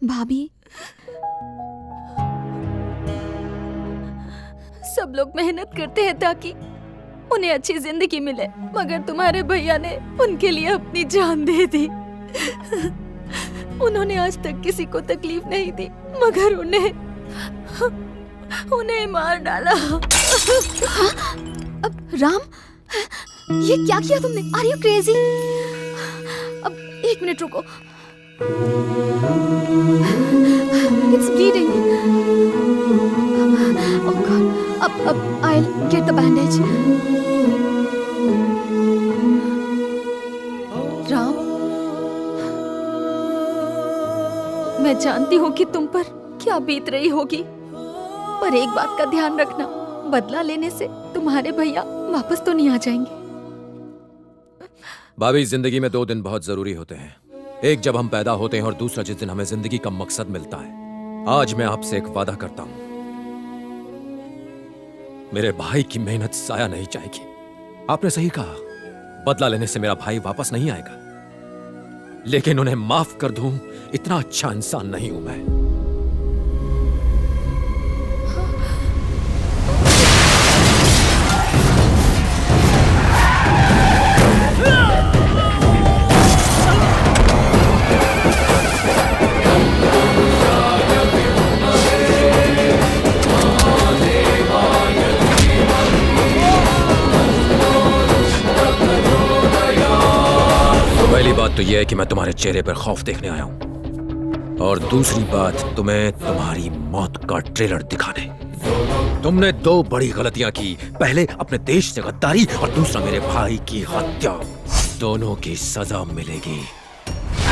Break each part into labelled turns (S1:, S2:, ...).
S1: भाभी,
S2: सब लोग मेहनत करते हैं ताकि उन्हें अच्छी जिंदगी मिले, मगर तुम्हारे भैया ने उनके लिए अपनी जान दे दी। उन्होंने आज तक किसी को तकलीफ नहीं दी, मगर उन्हें मार डाला।
S1: अब राम, ये क्या किया तुमने? Are you crazy? अब 1 मिनट रुको। It's bleeding. ओह गॉड, अब I will get the bandage. Ram,
S2: मैं जानती हूँ कि तुम पर क्या बीत रही होगी, पर एक बात का ध्यान रखना, बदला लेने से तुम्हारे भैया वापस तो नहीं आ जाएंगे।
S3: भाभी, जिंदगी में 2 दिन बहुत जरूरी होते हैं। एक जब हम पैदा होते हैं और दूसरा जिस दिन हमें जिंदगी का मकसद मिलता है। आज मैं आपसे एक वादा करता हूं, मेरे भाई की मेहनत जाया नहीं जाएगी। आपने सही कहा, बदला लेने से मेरा भाई वापस नहीं आएगा, लेकिन उन्हें माफ कर दूं, इतना अच्छा इंसान नहीं हूं मैं। पहली बात तो यह है कि मैं तुम्हारे चेहरे पर खौफ देखने आया हूं, और दूसरी बात तुम्हें तुम्हारी मौत का ट्रेलर दिखाने। तुमने 2 बड़ी गलतियां की, पहले अपने देश से गद्दारी और दूसरा मेरे भाई की हत्या। दोनों की सजा मिलेगी।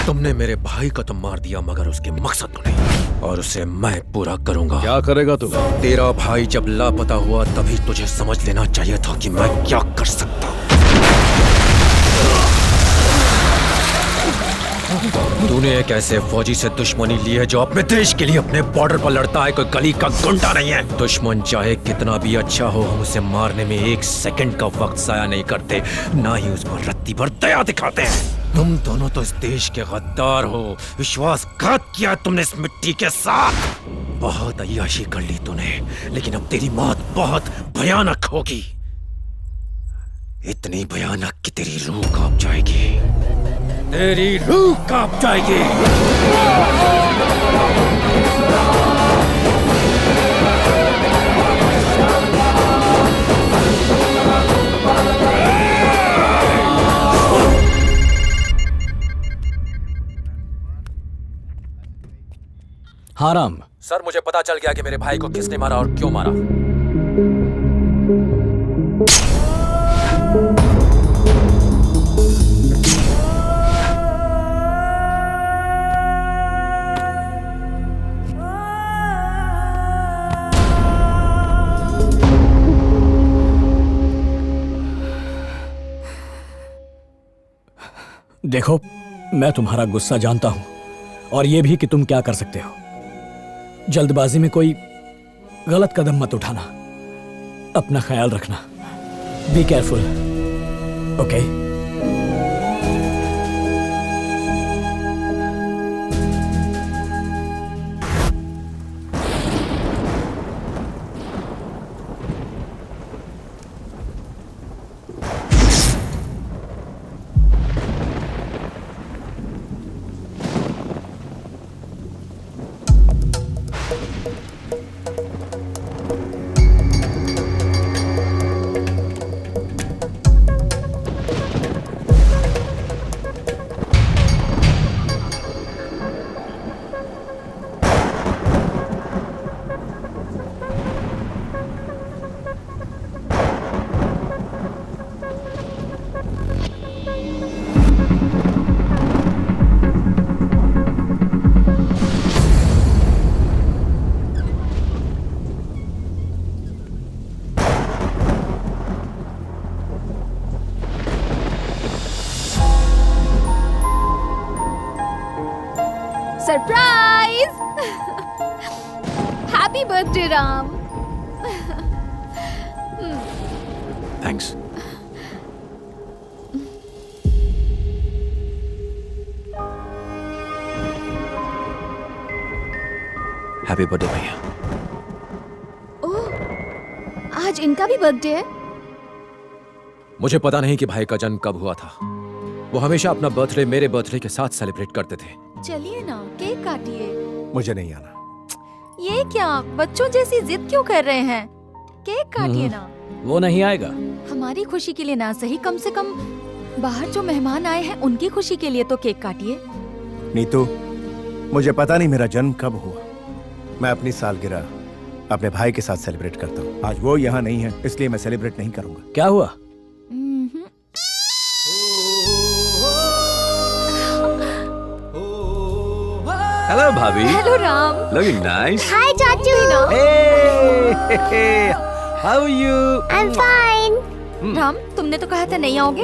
S3: तुमने मेरे भाई को तो मार दिया, मगर उसके मकसद को नहीं, और उसे मैं पूरा करूंगा।
S4: क्या करेगा तू?
S3: तेरा भाई जब लापता हुआ तभी तुझे समझ लेना चाहिए था कि मैं क्या कर सकता हूं। तूने एक ऐसे फौजी से दुश्मनी ली है जो अपने देश के लिए अपने बॉर्डर पर लड़ता है, कोई गली का गुंडा नहीं है। दुश्मन चाहे कितना भी अच्छा हो, हम उसे मारने में 1 सेकंड का वक्त जाया नहीं करते, ना ही उस पर रत्ती भर दया दिखाते हैं। तुम दोनों तो इस देश के गद्दार हो, विश्वासघात किया तुमने इस मिट्टी के साथ। बहुत अय्याशी कर ली तूने, लेकिन अब तेरी मौत बहुत भयानक होगी, इतनी भयानक कि तेरी रूह कांप जाएगी, तेरी रूह कांप जाएगी।
S4: हाँ राम।
S3: सर, मुझे पता चल गया कि मेरे भाई को किसने मारा और क्यों मारा।
S4: देखो, मैं तुम्हारा गुस्सा जानता हूं, और यह भी कि तुम क्या कर सकते हो। जल्दबाजी में कोई गलत कदम मत उठाना। अपना ख्याल रखना। Be careful, okay?
S2: Surprise! Happy birthday Ram.
S3: Thanks. Happy birthday भैया।
S1: ओह, आज इनका भी बर्थडे है।
S3: मुझे पता नहीं कि भाई का जन्म कब हुआ था। वो हमेशा अपना बर्थडे मेरे बर्थडे के साथ सेलिब्रेट करते थे।
S2: चलिए ना, केक काटिए।
S5: मुझे नहीं आना।
S2: ये क्या, बच्चों जैसी जिद क्यों कर रहे हैं? केक काटिए ना।
S4: वो नहीं आएगा।
S2: हमारी खुशी के लिए ना सही, कम से कम बाहर जो मेहमान आए हैं उनकी खुशी के लिए तो केक काटिए।
S5: नीतू, मुझे पता नहीं मेरा जन्म कब हुआ। मैं अपनी सालगिरह अपने भाई के साथ सेलिब्रेट करता हूँ। आज वो यहाँ नहीं है, इसलिए मैं सेलिब्रेट नहीं करूंगा।
S4: क्या हुआ?
S3: हेलो भाभी।
S2: Hello Ram.
S3: Looking nice.
S1: Hi चाचू।
S3: How are you?
S1: I am fine.
S2: Ram, तुमने तो कहा था नहीं आओगे।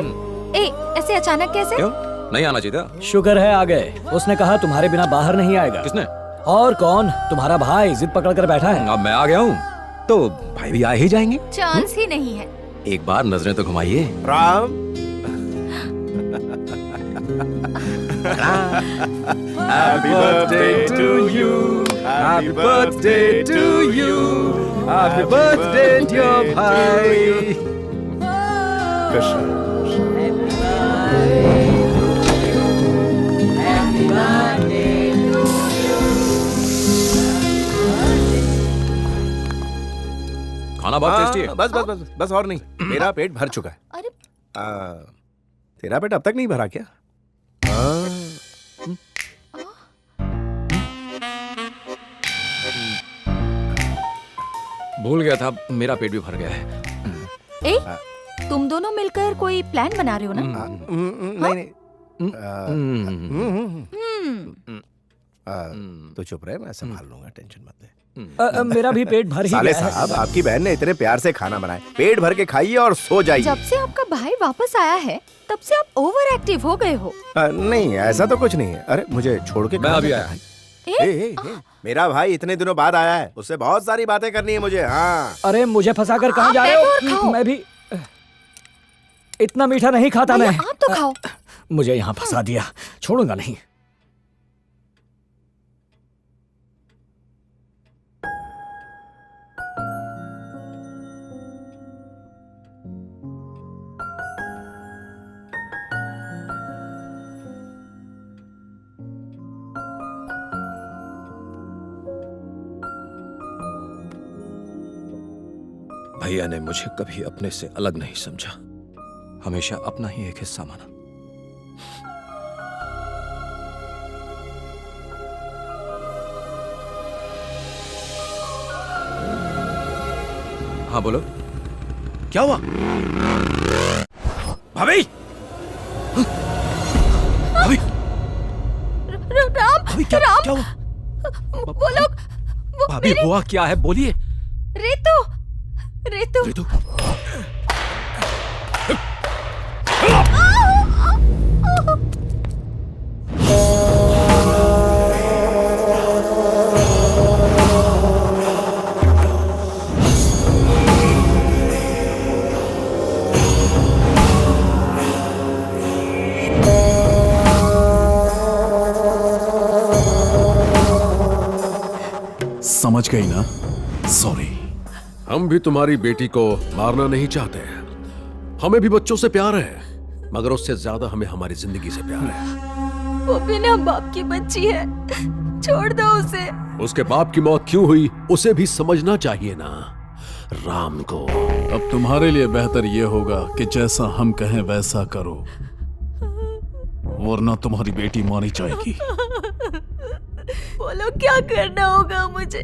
S2: ए, ऐसे अचानक कैसे?
S3: क्यों नहीं आना चाहिए था?
S4: शुक्र है आ गए। उसने कहा तुम्हारे बिना बाहर नहीं आएगा।
S3: किसने?
S4: और कौन? तुम्हारा भाई जिद पकड़ कर बैठा है।
S3: अब मैं आ गया हूँ तो भाई भी आ ही जाएंगे।
S2: चांस ही नहीं है।
S3: एक बार नजरें तो घुमाइए।
S5: Ram,
S3: Happy birthday to you. Happy birthday to you. Happy birthday dear भाई। खाना बहुत टेस्टी है।
S5: बस बस बस बस और नहीं, मेरा पेट भर चुका है।
S2: अरे
S5: तेरा पेट अब तक नहीं भरा क्या?
S3: भूल गया था, मेरा पेट भी भर गया है।
S2: ए, तुम दोनों मिलकर कोई प्लान बना रहे हो ना?
S5: नहीं नहीं। तो चुप रहे, मैं संभाल लूंगा, टेंशन मत ले।
S4: मेरा भी पेट भर ही
S5: साले
S4: गया है।
S5: साहब, आपकी बहन ने इतने प्यार से खाना बनाया, पेट भर के खाइए और सो जाइए।
S2: जब से आपका भाई वापस आया है तब से आप ओवर एक्टिव हो गए हो।
S5: नहीं, ऐसा तो कुछ नहीं है। अरे मुझे छोड़ के
S3: मैं
S5: कहाँ
S3: अभी
S5: जा
S3: आया।
S5: रहा है? मेरा भाई इतने दिनों बाद आया है, उससे बहुत सारी बातें करनी है मुझे। हाँ,
S4: अरे मुझे फंसा कर कहाँ
S2: आप
S4: जा रहे
S2: देखो और
S4: हो?
S2: खाओ।
S4: मैं भी इतना मीठा नहीं खाता मैं।
S2: भैया, आप तो खाओ।
S4: मुझे यहाँ फंसा दिया, छोड़ूंगा नहीं।
S3: भैया ने मुझे कभी अपने से अलग नहीं समझा, हमेशा अपना ही एक हिस्सा माना। हाँ बोलो, क्या हुआ? भाभी, भाभी,
S2: राम,
S3: भाभी, क्या
S2: राम,
S3: क्या हुआ?
S2: वो लोग,
S3: भाभी हुआ क्या है, बोलिए।
S2: रितु, रितु,
S3: रितु,
S6: समझ गई ना? सॉरी।
S7: हम भी तुम्हारी बेटी को मारना नहीं चाहते। हमें भी बच्चों से प्यार है, मगर उससे ज्यादा हमें हमारी जिंदगी से प्यार है।
S2: वो बिना बाप की बच्ची है, छोड़ दो उसे।
S7: उसके बाप की मौत क्यों हुई उसे भी समझना चाहिए ना राम को।
S6: अब तुम्हारे लिए बेहतर ये होगा कि जैसा हम कहें वैसा करो, वरना तुम्हारी बेटी मारी जाएगी।
S2: बोलो क्या करना होगा मुझे?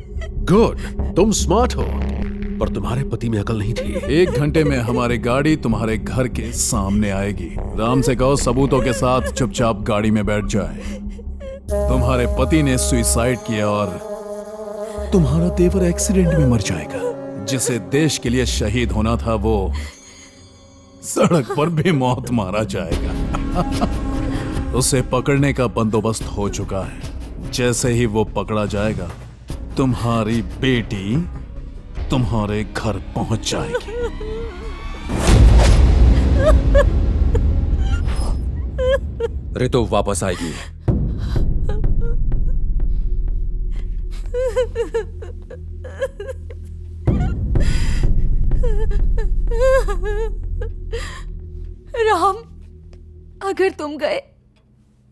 S7: गुड, तुम स्मार्ट हो, पर तुम्हारे पति में अकल नहीं थी।
S6: 1 घंटे में हमारी गाड़ी तुम्हारे घर के सामने आएगी। राम से कहो सबूतों के साथ चुपचाप गाड़ी में बैठ जाए। तुम्हारे पति ने सुसाइड किया और तुम्हारा देवर एक्सीडेंट में मर जाएगा। जिसे देश के लिए शहीद होना था वो सड़क पर भी मौत मारा जाएगा। उसे पकड़ने का बंदोबस्त हो चुका है। जैसे ही वो पकड़ा जाएगा, तुम्हारी बेटी तुम्हारे घर पहुंच जाएगी।
S3: रितु वापस आएगी।
S2: राम, अगर तुम गए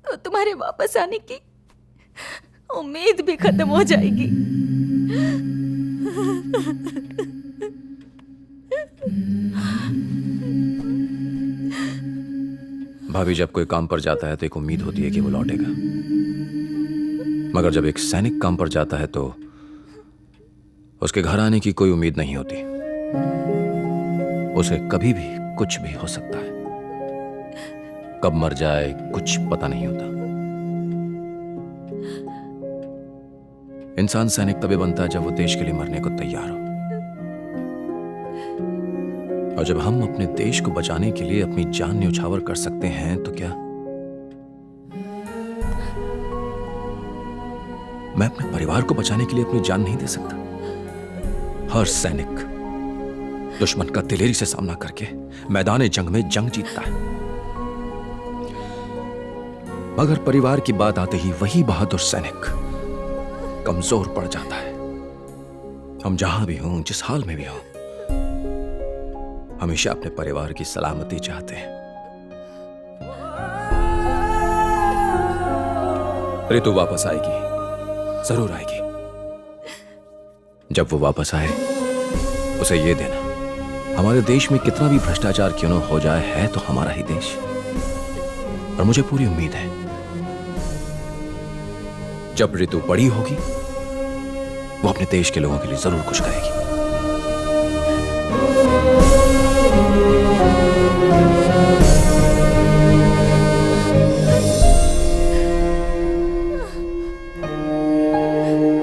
S2: तो तुम्हारे वापस आने की उम्मीद भी खत्म हो जाएगी।
S3: भाभी, जब कोई काम पर जाता है तो एक उम्मीद होती है कि वो लौटेगा, मगर जब एक सैनिक काम पर जाता है तो उसके घर आने की कोई उम्मीद नहीं होती। उसे कभी भी कुछ भी हो सकता है, कब मर जाए कुछ पता नहीं होता। इंसान सैनिक तभी बनता है जब वो देश के लिए मरने को तैयार हो, और जब हम अपने देश को बचाने के लिए अपनी जान न्यौछावर कर सकते हैं तो क्या मैं अपने परिवार को बचाने के लिए अपनी जान नहीं दे सकता? हर सैनिक दुश्मन का दिलेरी से सामना करके मैदान जंग में जंग जीतता है, मगर परिवार की बात आते ही वही बहादुर सैनिक कमजोर पड़ जाता है। हम जहां भी हों, जिस हाल में भी हों, हमेशा अपने परिवार की सलामती चाहते हैं। ऋतु वापस आएगी, जरूर आएगी। जब वो वापस आए उसे ये देना, हमारे देश में कितना भी भ्रष्टाचार क्यों न हो जाए, है तो हमारा ही देश, और मुझे पूरी उम्मीद है जब ऋतु बड़ी होगी वो अपने देश के लोगों के लिए जरूर कुछ करेगी।